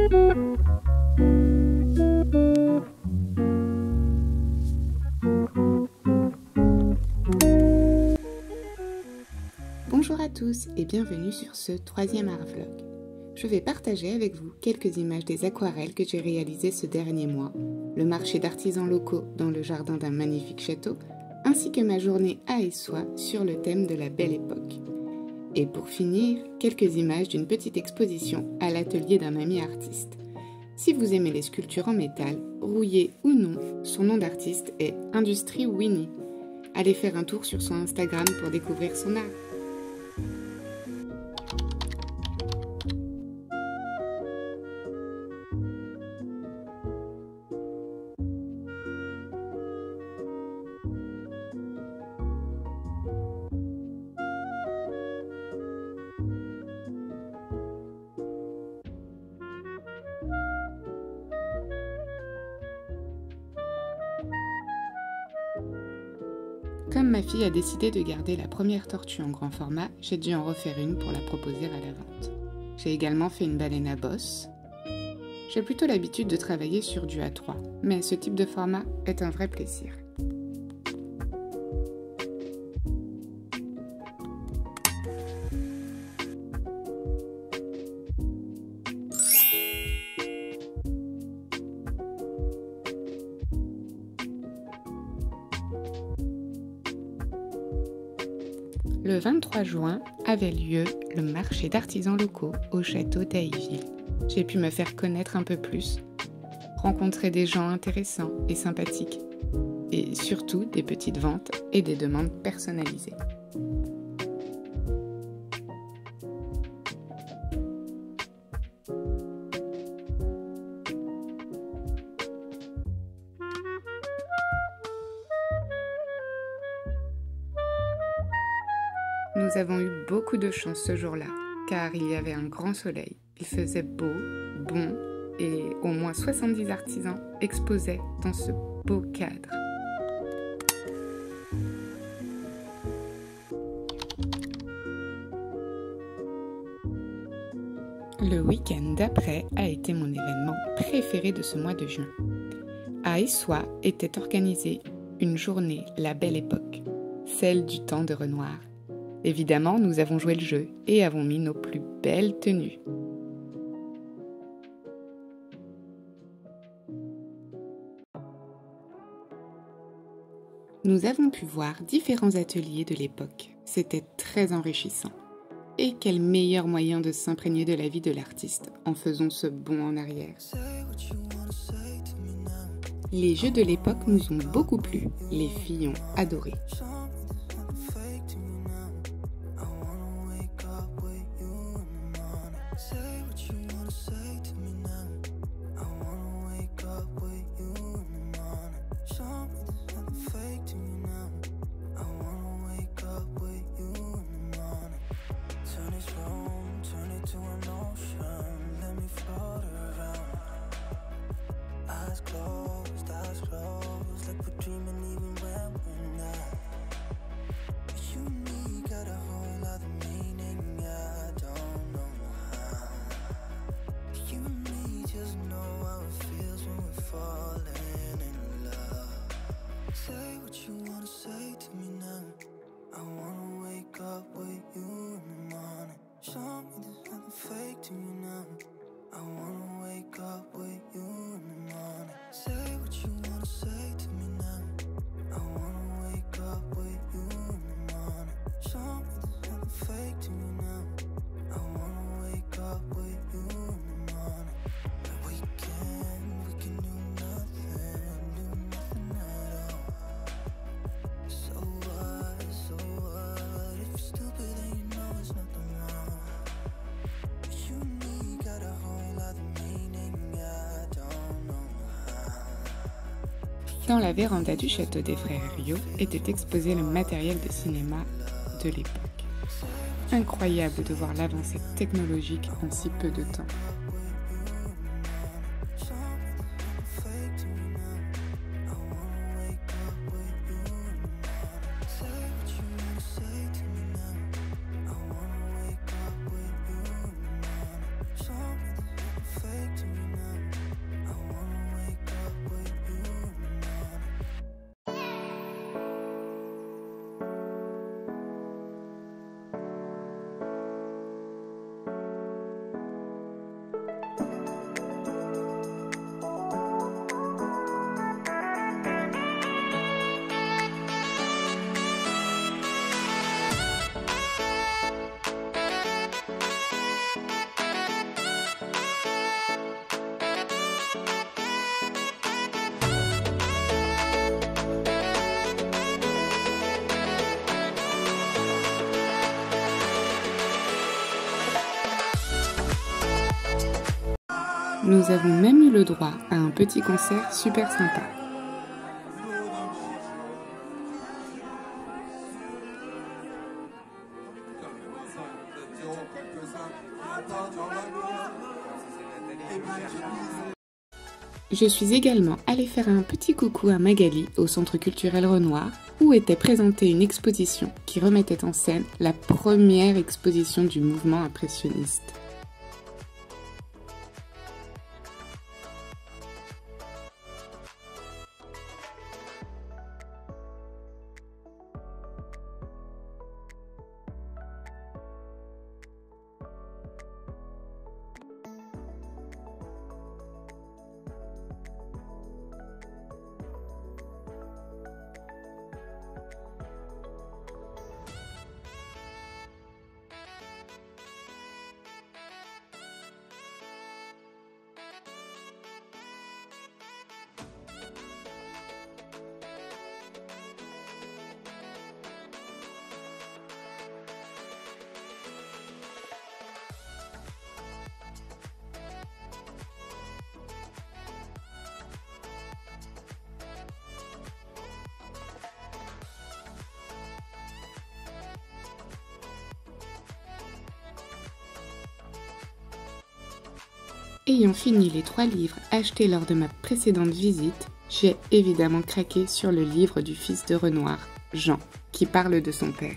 Bonjour à tous et bienvenue sur ce 3e art vlog. Je vais partager avec vous quelques images des aquarelles que j'ai réalisées ce dernier mois, le marché d'artisans locaux dans le jardin d'un magnifique château, ainsi que ma journée à Essoy sur le thème de la Belle Époque. Et pour finir, quelques images d'une petite exposition à l'atelier d'un ami artiste. Si vous aimez les sculptures en métal, rouillées ou non, son nom d'artiste est Industrie Winnie. Allez faire un tour sur son Instagram pour découvrir son art. Comme ma fille a décidé de garder la première tortue en grand format, j'ai dû en refaire une pour la proposer à la vente. J'ai également fait une baleine à bosse. J'ai plutôt l'habitude de travailler sur du A3, mais ce type de format est un vrai plaisir. Le 23 juin avait lieu le marché d'artisans locaux au château d'Ailleville. J'ai pu me faire connaître un peu plus, rencontrer des gens intéressants et sympathiques, et surtout des petites ventes et des demandes personnalisées. Nous avons eu beaucoup de chance ce jour-là, car il y avait un grand soleil, il faisait beau, bon, et au moins 70 artisans exposaient dans ce beau cadre. Le week-end d'après a été mon événement préféré de ce mois de juin. À Essoy était organisée une journée La Belle Époque, celle du temps de Renoir. Évidemment, nous avons joué le jeu et avons mis nos plus belles tenues. Nous avons pu voir différents ateliers de l'époque. C'était très enrichissant. Et quel meilleur moyen de s'imprégner de la vie de l'artiste en faisant ce bond en arrière. Les jeux de l'époque nous ont beaucoup plu. Les filles ont adoré. Eyes closed, like we're dreaming even when we're not. You and me got a whole other meaning, I don't know how. You and me just know how it feels when we're falling in love. Say what you wanna say to me now. I wanna wake up with you in the morning. Show me there's nothing fake to me now. I wanna wake up with you in the morning. Say what you wanna say to me now. I wanna wake up with you in the morning. Show me there's nothing fake to me now. I wanna wake up with you in the morning. We can do nothing at all. So what, if you're stupid then you know it's nothing wrong. You and me got a whole other meaning, I don't know how. Dans la véranda du château des frères Rio était exposé le matériel de cinéma de l'époque. Incroyable de voir l'avancée technologique en si peu de temps. Show me there's nothing fake to me. Nous avons même eu le droit à un petit concert super sympa. Je suis également allée faire un petit coucou à Magali au Centre culturel Renoir, où était présentée une exposition qui remettait en scène la première exposition du mouvement impressionniste. Ayant fini les 3 livres achetés lors de ma précédente visite, j'ai évidemment craqué sur le livre du fils de Renoir, Jean, qui parle de son père.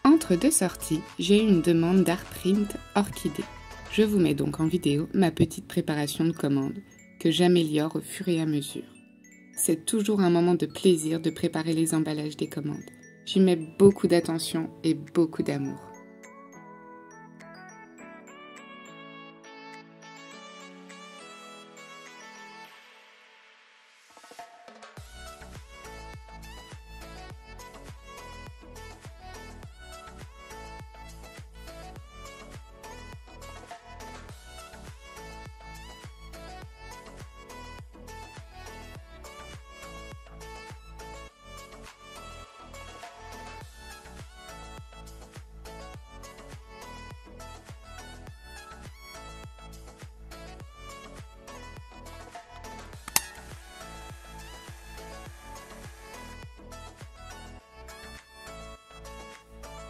Entre 2 sorties, j'ai eu une demande d'art print orchidée. Je vous mets donc en vidéo ma petite préparation de commande, que j'améliore au fur et à mesure. C'est toujours un moment de plaisir de préparer les emballages des commandes. J'y mets beaucoup d'attention et beaucoup d'amour.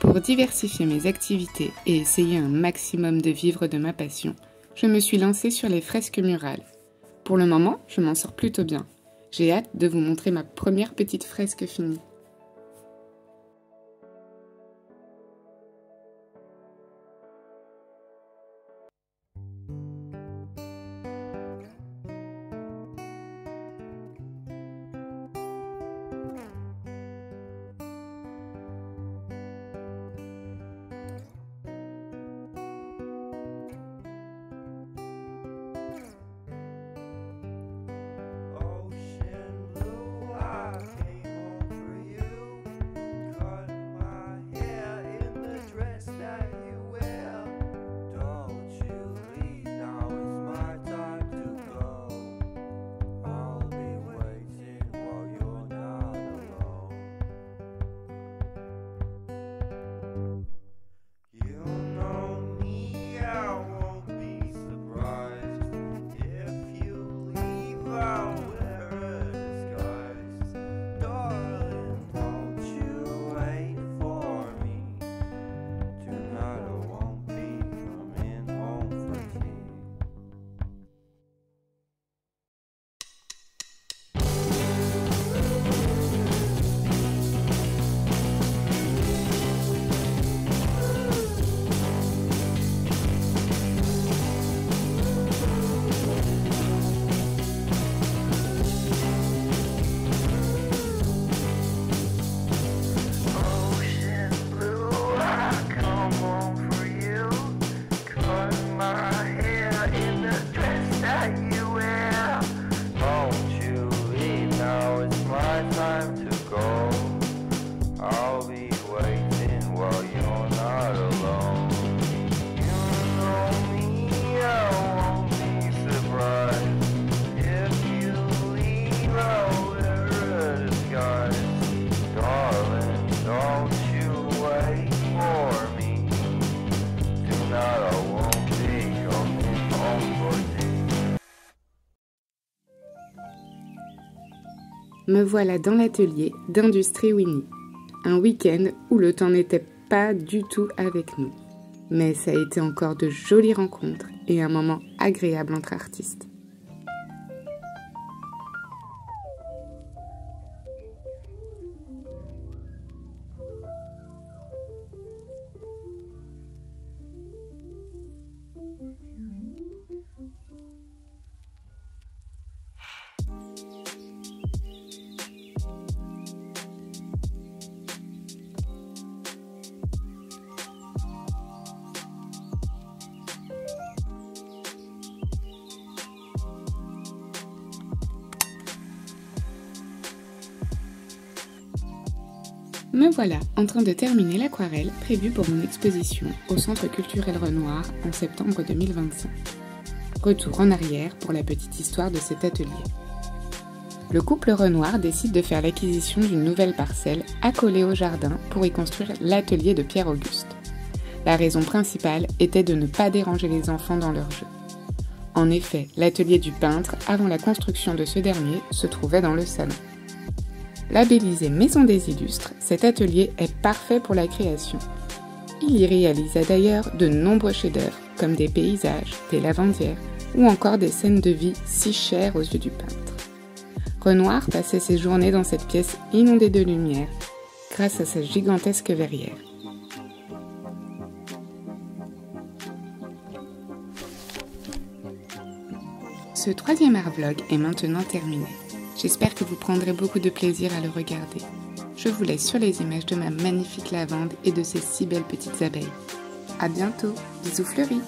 Pour diversifier mes activités et essayer un maximum de vivre de ma passion, je me suis lancée sur les fresques murales. Pour le moment, je m'en sors plutôt bien. J'ai hâte de vous montrer ma première petite fresque finie. Ocean blue, I came home Me voilà dans l'atelier d'Industrie Winnie. Un week-end où le temps n'était pas du tout avec nous. Mais ça a été encore de jolies rencontres et un moment agréable entre artistes. Me voilà en train de terminer l'aquarelle prévue pour mon exposition au Centre culturel Renoir en septembre 2025. Retour en arrière pour la petite histoire de cet atelier. Le couple Renoir décide de faire l'acquisition d'une nouvelle parcelle accolée au jardin pour y construire l'atelier de Pierre-Auguste. La raison principale était de ne pas déranger les enfants dans leur jeu. En effet, l'atelier du peintre, avant la construction de ce dernier, se trouvait dans le salon. Labellisé Maison des Illustres, cet atelier est parfait pour la création. Il y réalisa d'ailleurs de nombreux chefs-d'œuvre, comme des paysages, des lavandières ou encore des scènes de vie si chères aux yeux du peintre. Renoir passait ses journées dans cette pièce inondée de lumière, grâce à sa gigantesque verrière. Ce troisième art vlog est maintenant terminé. J'espère que vous prendrez beaucoup de plaisir à le regarder. Je vous laisse sur les images de ma magnifique lavande et de ces si belles petites abeilles. À bientôt, bisous fleuris!